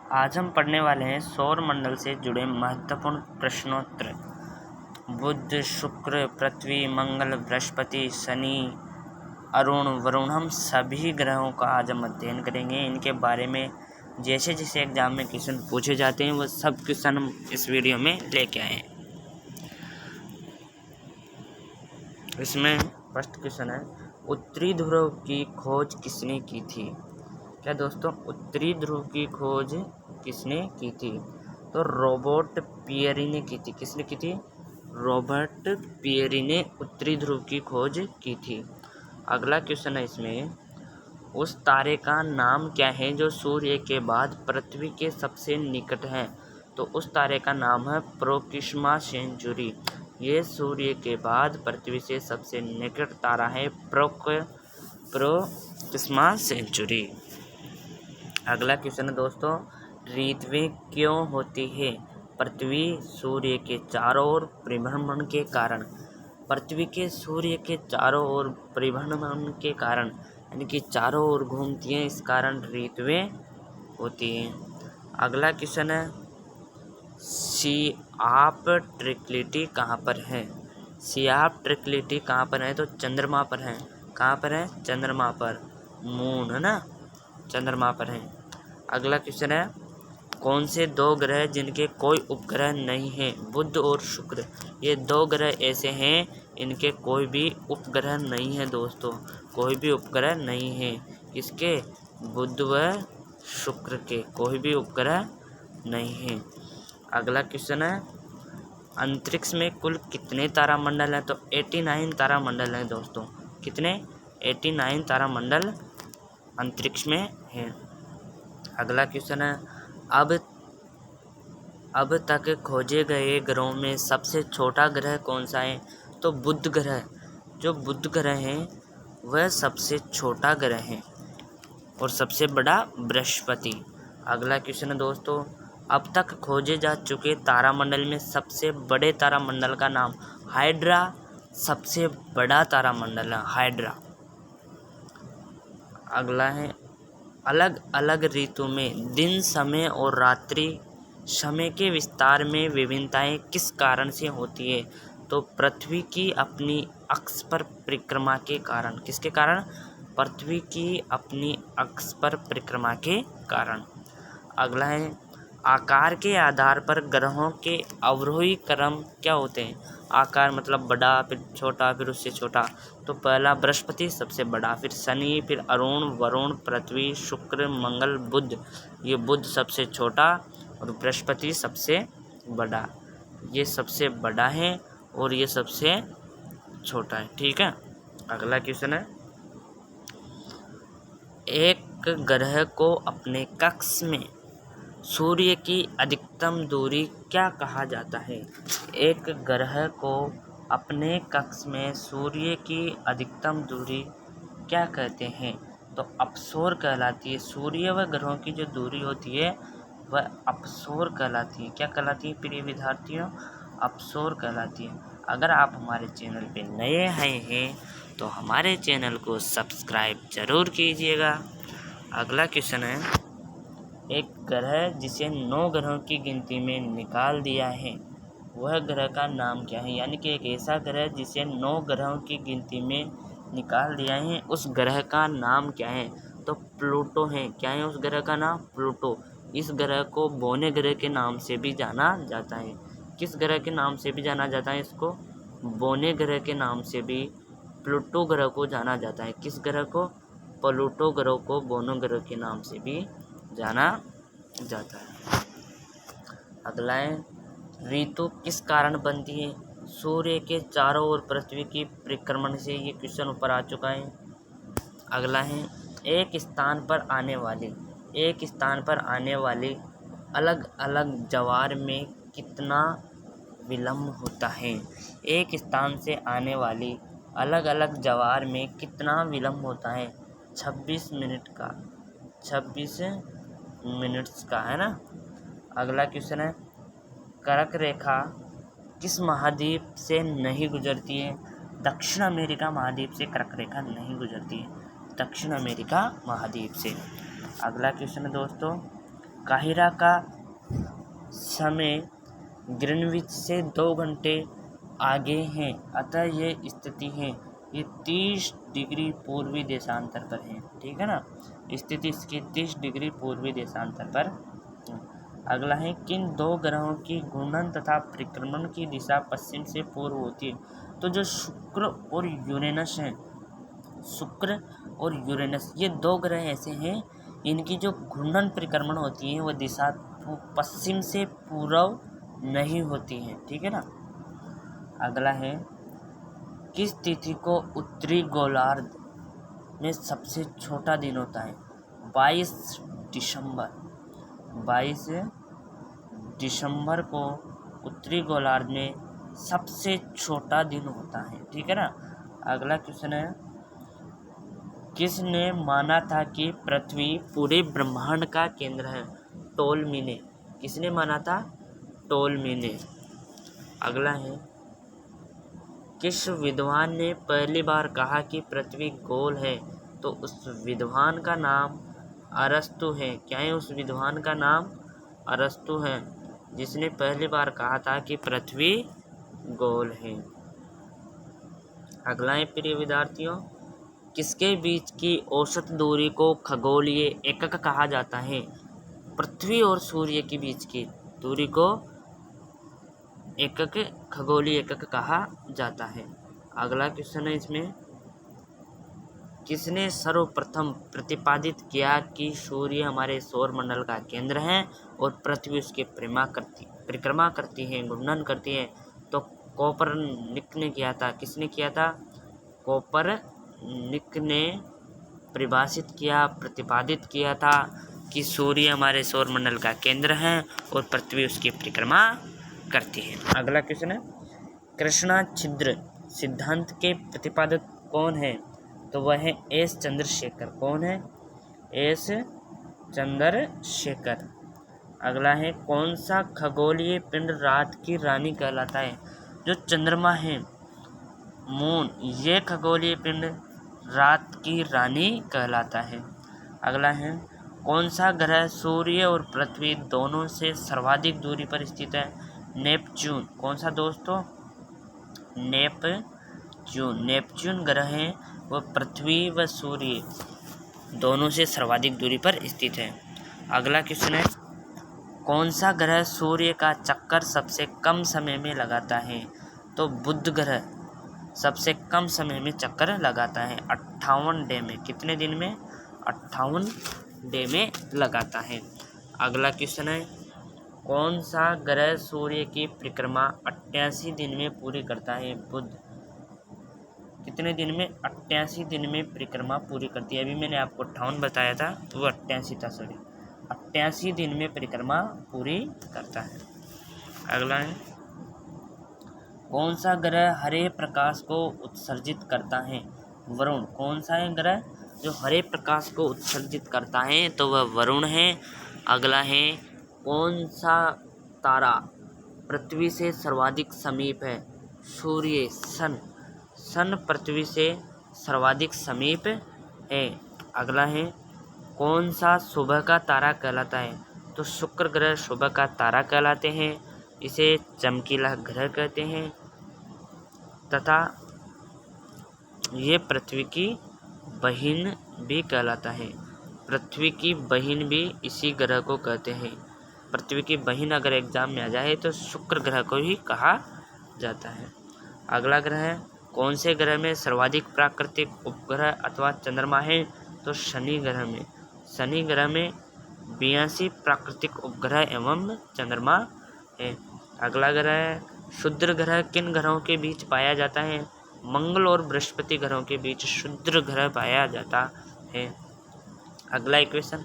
आज हम पढ़ने वाले हैं सौर मंडल से जुड़े महत्वपूर्ण प्रश्नोत्तर। बुध, शुक्र, पृथ्वी, मंगल, बृहस्पति, शनि, अरुण, वरुण, हम सभी ग्रहों का आज हम अध्ययन करेंगे। इनके बारे में जैसे जैसे एग्जाम में क्वेश्चन पूछे जाते हैं वो सब क्वेश्चन हम इस वीडियो में लेके आए हैं। इसमें फर्स्ट क्वेश्चन है, उत्तरी ध्रुव की खोज किसने की थी? क्या दोस्तों, उत्तरी ध्रुव की खोज किसने की थी? तो रॉबर्ट पियरी ने की थी। किसने की थी? रॉबर्ट पियरी ने उत्तरी ध्रुव की खोज की थी। अगला क्वेश्चन है इसमें, उस तारे का नाम क्या है जो सूर्य के बाद पृथ्वी के सबसे निकट है? तो उस तारे का नाम है प्रोक्सिमा सेंचुरी। ये सूर्य के बाद पृथ्वी से सबसे निकट तारा है प्रोक्सिमा सेंचुरी। अगला क्वेश्चन है दोस्तों, ऋतुएं क्यों होती है? पृथ्वी सूर्य के चारों ओर परिभ्रमण के कारण। पृथ्वी के सूर्य के चारों ओर परिभ्रमण के कारण यानी कि चारों ओर घूमती हैं, इस कारण ऋतुएं होती हैं। अगला क्वेश्चन है, सियाफ ट्रिक्लिटी कहाँ पर है? सियाफ ट्रिक्लिटी कहाँ पर है? तो चंद्रमा पर है। कहाँ पर है? चंद्रमा पर। मून है ना, चंद्रमा पर है। अगला क्वेश्चन है, कौन से दो ग्रह जिनके कोई उपग्रह नहीं है? बुध और शुक्र, ये दो ग्रह ऐसे हैं इनके कोई भी उपग्रह नहीं है दोस्तों, कोई भी उपग्रह नहीं है। किसके? बुध व शुक्र के कोई भी उपग्रह नहीं है। अगला क्वेश्चन है, अंतरिक्ष में कुल कितने तारामंडल हैं? तो 89 तारामंडल हैं दोस्तों। कितने? 89 तारामंडल अंतरिक्ष में है। अगला क्वेश्चन है, अब तक खोजे गए ग्रहों में सबसे छोटा ग्रह कौन सा है? तो बुध ग्रह। जो बुध ग्रह है वह सबसे छोटा ग्रह है और सबसे बड़ा बृहस्पति। अगला क्वेश्चन है दोस्तों, अब तक खोजे जा चुके तारामंडल में सबसे बड़े तारामंडल का नाम? हाइड्रा सबसे बड़ा तारामंडल है, हाइड्रा। अगला है, अलग अलग ऋतु में दिन समय और रात्रि समय के विस्तार में विभिन्नताएं किस कारण से होती है? तो पृथ्वी की अपनी अक्ष पर परिक्रमा के कारण। किसके कारण? पृथ्वी की अपनी अक्ष पर परिक्रमा के कारण। अगला है, आकार के आधार पर ग्रहों के अवरोही क्रम क्या होते हैं? आकार मतलब बड़ा, फिर छोटा, फिर उससे छोटा। तो पहला बृहस्पति सबसे बड़ा, फिर शनि, फिर अरुण, वरुण, पृथ्वी, शुक्र, मंगल, बुध। ये बुध सबसे छोटा और बृहस्पति सबसे बड़ा। ये सबसे बड़ा है और ये सबसे छोटा है। ठीक है। अगला क्वेश्चन है, एक ग्रह को अपने कक्ष में सूर्य की अधिकतम दूरी क्या कहा जाता है? एक ग्रह को अपने कक्ष में सूर्य की अधिकतम दूरी क्या कहते हैं? तो अपसौर कहलाती है। सूर्य व ग्रहों की जो दूरी होती है वह अपसौर कहलाती है। क्या कहलाती है प्रिय विद्यार्थियों? अपसौर कहलाती है। अगर आप हमारे चैनल पे नए आए हैं तो हमारे चैनल को सब्सक्राइब जरूर कीजिएगा। अगला क्वेश्चन है, एक ग्रह जिसे 9 ग्रहों की गिनती में निकाल दिया है वह ग्रह का नाम क्या है? यानी कि एक ऐसा ग्रह जिसे 9 ग्रहों की गिनती में निकाल दिया है उस ग्रह का नाम क्या है? तो प्लूटो है। क्या है उस ग्रह का नाम? प्लूटो। इस ग्रह को बौने ग्रह के नाम से भी जाना जाता है। किस ग्रह के नाम से भी जाना जाता है इसको? बौने ग्रह के नाम से भी प्लूटो ग्रह को जाना जाता है। किस ग्रह को? प्लूटो ग्रह को बौने ग्रह के नाम से भी जाना जाता है। अगला है, ऋतु किस कारण बनती है? सूर्य के चारों ओर पृथ्वी की परिक्रमण से। ये क्वेश्चन ऊपर आ चुका है। अगला है, एक स्थान पर आने वाली अलग अलग ज्वार में कितना विलंब होता है? एक स्थान से आने वाली अलग अलग ज्वार में कितना विलंब होता है? 26 मिनट का। 26 मिनट्स का है ना। अगला क्वेश्चन है, कर्क रेखा किस महाद्वीप से नहीं गुजरती है? दक्षिण अमेरिका महाद्वीप से कर्क रेखा नहीं गुजरती है, दक्षिण अमेरिका महाद्वीप से। अगला क्वेश्चन है दोस्तों, काहिरा का समय ग्रीनविच से 2 घंटे आगे हैं, अतः ये स्थिति है, ये 30 डिग्री पूर्वी देशांतर पर है। ठीक है ना, स्थिति इसकी 30 डिग्री पूर्वी देशांतर पर है। अगला है, किन 2 ग्रहों की घूर्णन तथा परिक्रमण की दिशा पश्चिम से पूर्व होती है? तो जो शुक्र और यूरेनस हैं, शुक्र और यूरेनस, ये 2 ग्रह ऐसे हैं, इनकी जो घूर्णन परिक्रमण होती है वह दिशा पश्चिम से पूर्व नहीं होती है। ठीक है ना। अगला है, किस तिथि को उत्तरी गोलार्ध में सबसे छोटा दिन होता है? 22 दिसंबर। 22 दिसंबर को उत्तरी गोलार्ध में सबसे छोटा दिन होता है। ठीक है ना। अगला क्वेश्चन है, किसने माना था कि पृथ्वी पूरे ब्रह्मांड का केंद्र है? टोलमी ने। किसने माना था? टोलमी ने। अगला है, किस विद्वान ने पहली बार कहा कि पृथ्वी गोल है? तो उस विद्वान का नाम अरस्तु है। क्या है उस विद्वान का नाम? अरस्तु है, जिसने पहली बार कहा था कि पृथ्वी गोल है। अगला है, प्रिय विद्यार्थियों, किसके बीच की औसत दूरी को खगोलीय एकक कहा जाता है? पृथ्वी और सूर्य के बीच की दूरी को एकक, खगोलीय एकक कहा जाता है। अगला क्वेश्चन है इसमें, किसने सर्वप्रथम प्रतिपादित किया कि सूर्य हमारे सौर मंडल का केंद्र है और पृथ्वी उसके परिक्रमा करती है, घूर्णन करती है? तो कोपरनिक ने किया था। किसने किया था? कोपरनिक ने परिभाषित किया, प्रतिपादित किया था कि सूर्य हमारे सौर मंडल का केंद्र है और पृथ्वी उसकी परिक्रमा करती है। अगला क्वेश्चन है, कृष्णा छिद्र सिद्धांत के प्रतिपादक कौन है? तो वह है एस चंद्रशेखर। कौन है? एस चंद्रशेखर। अगला है, कौन सा खगोलीय पिंड रात की रानी कहलाता है? जो चंद्रमा है, मून, ये खगोलीय पिंड रात की रानी कहलाता है। अगला है, कौन सा ग्रह सूर्य और पृथ्वी दोनों से सर्वाधिक दूरी पर स्थित है? नेपच्यून। कौन सा दोस्तों? नेपच्यून। नेपच्यून ग्रह है वह पृथ्वी व सूर्य दोनों से सर्वाधिक दूरी पर स्थित है। अगला क्वेश्चन है, कौन सा ग्रह सूर्य का चक्कर सबसे कम समय में लगाता है? तो बुध ग्रह सबसे कम समय में चक्कर लगाता है, 58 डे में। कितने दिन में? 58 डे में लगाता है। अगला क्वेश्चन है, कौन सा ग्रह सूर्य की परिक्रमा 88 दिन में पूरी करता है? बुध। कितने दिन में? 88 दिन में परिक्रमा पूरी करती है। अभी मैंने आपको 58 बताया था, तो वो 88 था, सॉरी, 88 दिन में परिक्रमा पूरी करता है। अगला है, कौन सा ग्रह हरे प्रकाश को उत्सर्जित करता है? वरुण। कौन सा है ग्रह जो हरे प्रकाश को उत्सर्जित करता है? तो वह वरुण है। अगला है, कौन सा तारा पृथ्वी से सर्वाधिक समीप है? सूर्य, सन। सन पृथ्वी से सर्वाधिक समीप है। अगला है, कौन सा सुबह का तारा कहलाता है? तो शुक्र ग्रह सुबह का तारा कहलाते हैं, इसे चमकीला ग्रह कहते हैं तथा ये पृथ्वी की बहिन भी कहलाता है। पृथ्वी की बहिन भी इसी ग्रह को कहते हैं। पृथ्वी की बहिन अगर एग्जाम में आ जाए तो शुक्र ग्रह को ही कहा जाता है। अगला ग्रह है, कौन से ग्रह में सर्वाधिक प्राकृतिक उपग्रह अथवा चंद्रमा है? तो शनि ग्रह में। शनि ग्रह में 82 प्राकृतिक उपग्रह एवं चंद्रमा है। अगला ग्रह है, क्षुद्र ग्रह किन ग्रहों के बीच पाया जाता है? मंगल और बृहस्पति ग्रहों के बीच क्षुद्र ग्रह पाया जाता है। अगला क्वेश्चन,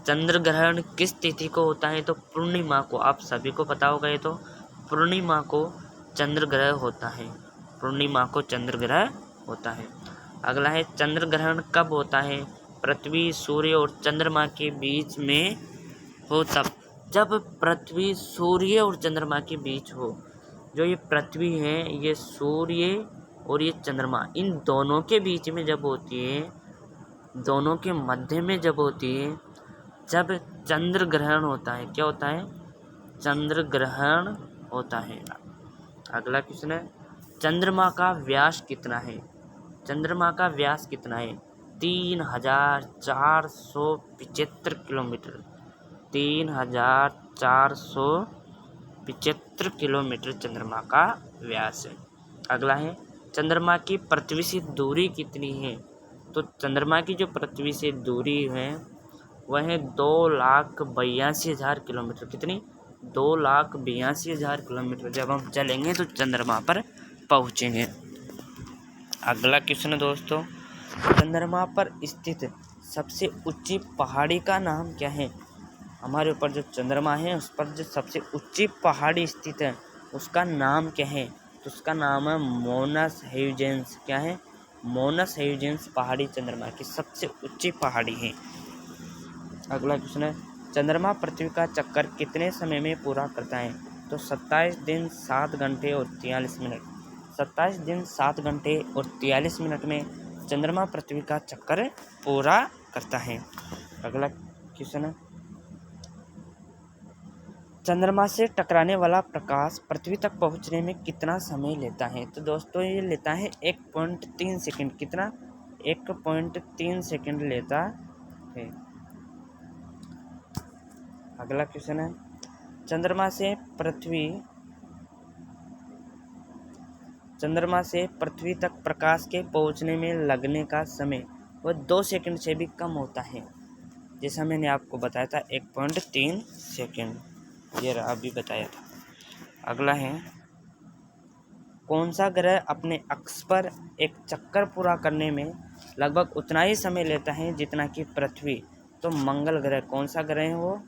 चंद्र ग्रहण किस तिथि को होता है? तो पूर्णिमा को। आप सभी को पता होगा ये तो, पूर्णिमा को चंद्र ग्रह होता है। पूर्णिमा को चंद्र ग्रह होता है। अगला है, चंद्र ग्रहण कब होता है? पृथ्वी, सूर्य और चंद्रमा के बीच में हो तब, जब पृथ्वी, सूर्य और चंद्रमा के बीच हो। जो ये पृथ्वी है, ये सूर्य और ये चंद्रमा, इन दोनों के बीच में जब होती है, दोनों के मध्य में जब होती है, जब चंद्र ग्रहण होता है। क्या होता है? चंद्र ग्रहण होता है। अगला क्वेश्चन है, चंद्रमा का व्यास कितना है? चंद्रमा का व्यास कितना है? 3475 किलोमीटर। 3475 किलोमीटर चंद्रमा का व्यास है। अगला है, चंद्रमा की पृथ्वी से दूरी कितनी है? तो चंद्रमा की जो पृथ्वी से दूरी है वह है 2,82,000 किलोमीटर। कितनी? 2,82,000 किलोमीटर जब हम चलेंगे तो चंद्रमा पर पहुँचेंगे। अगला क्वेश्चन है दोस्तों, चंद्रमा पर स्थित सबसे ऊंची पहाड़ी का नाम क्या है? हमारे ऊपर जो चंद्रमा है उस पर जो सबसे ऊंची पहाड़ी स्थित है उसका नाम क्या है? तो उसका नाम है मोनस हेविजेंस। क्या है? मोनस हेविजेंस पहाड़ी चंद्रमा की सबसे ऊंची पहाड़ी है। अगला क्वेश्चन है, चंद्रमा पृथ्वी का चक्कर कितने समय में पूरा करता है? तो 27 दिन 7 घंटे और 43 मिनट। 27 दिन 7 घंटे और 43 मिनट में चंद्रमा पृथ्वी का चक्कर पूरा करता है। अगला क्वेश्चन है, चंद्रमा से टकराने वाला प्रकाश पृथ्वी तक पहुंचने में कितना समय लेता है? तो दोस्तों ये लेता है 1.3 सेकंड। कितना? 1.3 सेकंड लेता है। अगला क्वेश्चन है, चंद्रमा से पृथ्वी तक प्रकाश के पहुंचने में लगने का समय वह 2 सेकंड से भी कम होता है। जैसा मैंने आपको बताया था 1.3 सेकंड, ये अभी बताया था। अगला है, कौन सा ग्रह अपने अक्ष पर एक चक्कर पूरा करने में लगभग उतना ही समय लेता है जितना कि पृथ्वी? तो मंगल ग्रह। कौन सा ग्रह है वो?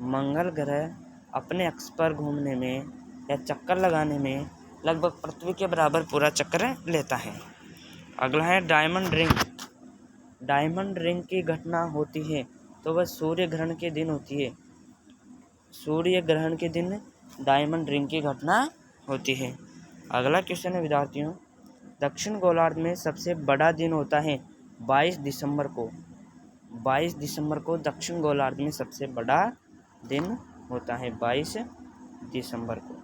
मंगल ग्रह अपने अक्ष पर घूमने में या चक्कर लगाने में लगभग पृथ्वी के बराबर पूरा चक्कर लेता है। अगला है, डायमंड रिंग। डायमंड रिंग की घटना होती है तो वह सूर्य ग्रहण के दिन होती है। सूर्य ग्रहण के दिन डायमंड रिंग की घटना होती है। अगला क्वेश्चन है विद्यार्थियों, दक्षिण गोलार्ध में सबसे बड़ा दिन होता है 22 दिसंबर को। 22 दिसंबर को दक्षिण गोलार्ध में सबसे बड़ा दिन होता है 22 दिसंबर को।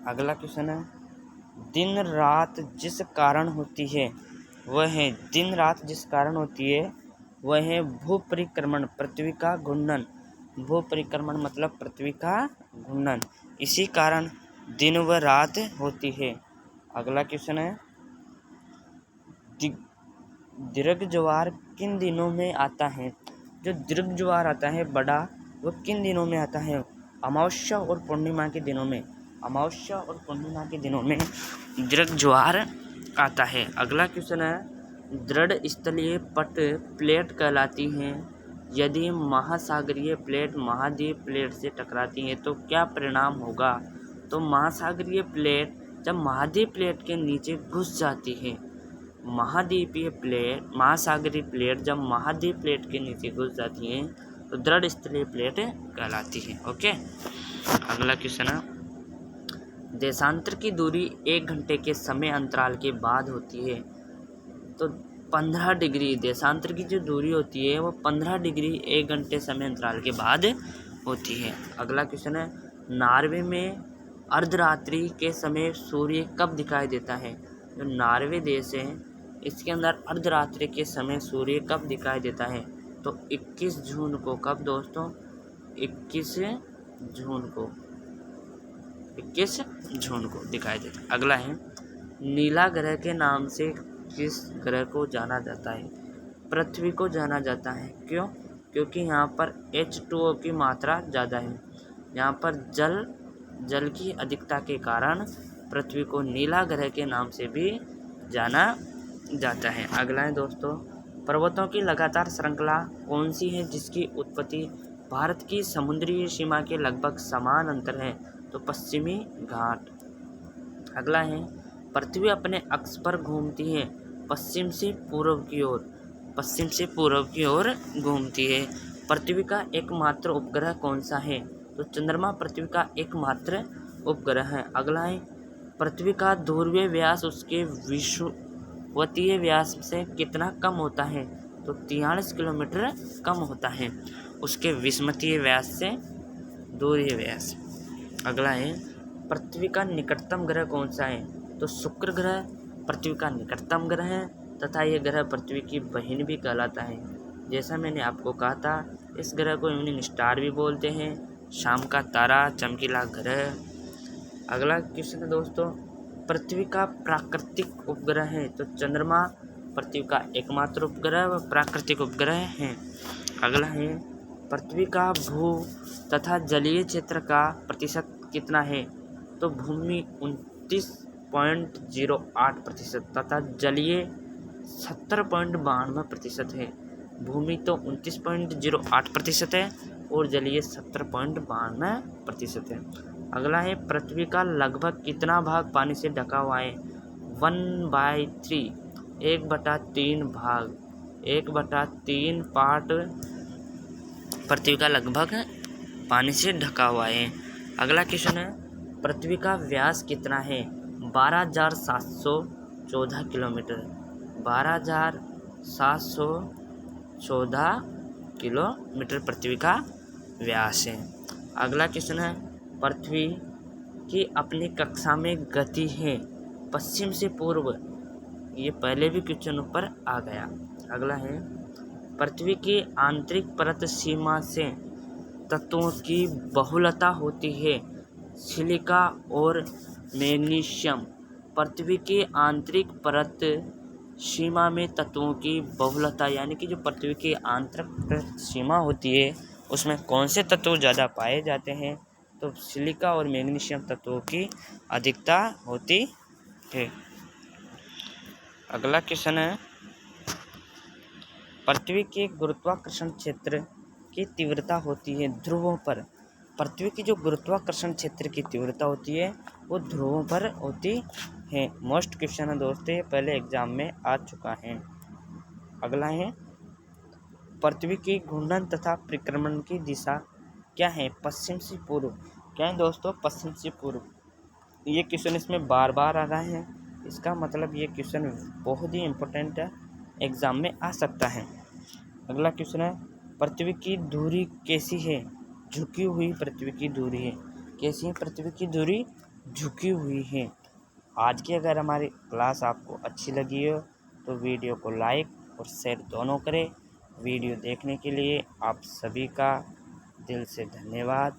अगला क्वेश्चन है, दिन रात जिस कारण होती है वह है भूपरिक्रमण, पृथ्वी का घूर्णन। भूपरिक्रमण मतलब पृथ्वी का घूर्णन, इसी कारण दिन व रात होती है। अगला क्वेश्चन है, दीर्घ ज्वार किन दिनों में आता है? जो दीर्घ ज्वार आता है बड़ा, वो किन दिनों में आता है? अमावस्या और पूर्णिमा के दिनों में। अमावस्या और पूर्णिमा के दिनों में दीर्घ ज्वार आता है। अगला क्वेश्चन है, दृढ़ स्थलीय पट प्लेट कहलाती हैं यदि महासागरीय प्लेट महाद्वीप प्लेट से टकराती है तो क्या परिणाम होगा? तो महासागरीय प्लेट जब महाद्वीप प्लेट के नीचे घुस जाती है, महासागरीय प्लेट जब महाद्वीप प्लेट के नीचे घुस जाती है तो दृढ़ स्थलीय प्लेट कहलाती है। ओके। अगला क्वेश्चन है, देशांतर की दूरी 1 घंटे के समय अंतराल के बाद होती है। तो 15 डिग्री देशांतर की जो दूरी होती है वो 15 डिग्री 1 घंटे समय अंतराल के बाद होती है। अगला क्वेश्चन है, नॉर्वे में अर्धरात्रि के समय सूर्य कब दिखाई देता है? जो नॉर्वे देश है इसके अंदर अर्धरात्रि के समय सूर्य कब दिखाई देता है? तो 21 जून को। कब दोस्तों? 21 जून को दिखाई देता है। अगला है, नीला ग्रह के नाम से किस ग्रह को जाना जाता है? पृथ्वी को जाना जाता है। क्यों? क्योंकि यहाँ पर H2O की मात्रा ज़्यादा है। यहाँ पर जल की अधिकता के कारण पृथ्वी को नीला ग्रह के नाम से भी जाना जाता है। अगला है दोस्तों, पर्वतों की लगातार श्रृंखला कौन सी है जिसकी उत्पत्ति भारत की समुद्री सीमा के लगभग समान अंतर है? तो पश्चिमी घाट। अगला है, पृथ्वी अपने अक्ष पर घूमती है पश्चिम से पूर्व की ओर घूमती है। पृथ्वी का एकमात्र उपग्रह कौन सा है? तो चंद्रमा पृथ्वी का एकमात्र उपग्रह है। अगला है, पृथ्वी का ध्रुवीय व्यास उसके विषुवतीय व्यास से कितना कम होता है? तो तो 43 किलोमीटर कम होता है उसके विषुवतीय व्यास से ध्रुवीय व्यास। अगला है पृथ्वी का निकटतम ग्रह कौन सा है? तो शुक्र ग्रह पृथ्वी का निकटतम ग्रह है तथा यह ग्रह पृथ्वी की बहन भी कहलाता है। जैसा मैंने आपको कहा था, इस ग्रह को इवनिंग स्टार भी बोलते हैं, शाम का तारा, चमकीला ग्रह। अगला क्वेश्चन है दोस्तों, पृथ्वी का प्राकृतिक उपग्रह है? तो चंद्रमा पृथ्वी का एकमात्र उपग्रह व प्राकृतिक उपग्रह है। अगला है पृथ्वी का भू तथा जलीय क्षेत्र का प्रतिशत कितना है? तो भूमि 29.08% तथा जलीय 70.92% है। भूमि तो 29.08% है और जलीय 70.92% है। अगला है पृथ्वी का लगभग कितना भाग पानी से ढका हुआ है? 1/3 1/3 भाग 1/3 पार्ट पृथ्वी का लगभग पानी से ढका हुआ है। अगला क्वेश्चन है पृथ्वी का व्यास कितना है? 12,714 किलोमीटर 12,714 किलोमीटर पृथ्वी का व्यास है। अगला क्वेश्चन है पृथ्वी की अपनी कक्षा में गति है पश्चिम से पूर्व। ये पहले भी क्वेश्चन ऊपर आ गया। अगला है पृथ्वी की आंतरिक परत सीमा से तत्वों की बहुलता होती है सिलिका और मैग्नीशियम। पृथ्वी की आंतरिक परत सीमा में तत्वों की बहुलता यानी कि जो पृथ्वी की आंतरिक सीमा होती है उसमें कौन से तत्व ज़्यादा पाए जाते हैं? तो सिलिका और मैग्नीशियम तत्वों की अधिकता होती है। अगला क्वेश्चन है पृथ्वी के गुरुत्वाकर्षण क्षेत्र की तीव्रता होती है ध्रुवों पर। पृथ्वी की जो गुरुत्वाकर्षण क्षेत्र की तीव्रता होती है वो ध्रुवों पर होती है। मोस्ट क्वेश्चन है दोस्तों, ये पहले एग्जाम में आ चुका है। अगला है पृथ्वी की घूर्णन तथा परिक्रमण की दिशा क्या है? पश्चिम से पूर्व। क्या है दोस्तों? पश्चिम से पूर्व। ये क्वेश्चन इसमें बार बार आ रहा है, इसका मतलब ये क्वेश्चन बहुत ही इम्पोर्टेंट है, एग्जाम में आ सकता है। अगला क्वेश्चन है पृथ्वी की धुरी कैसी है? झुकी हुई पृथ्वी की धुरी है। कैसी है पृथ्वी की धुरी? झुकी हुई है। आज की अगर हमारी क्लास आपको अच्छी लगी हो तो वीडियो को लाइक और शेयर दोनों करें। वीडियो देखने के लिए आप सभी का दिल से धन्यवाद।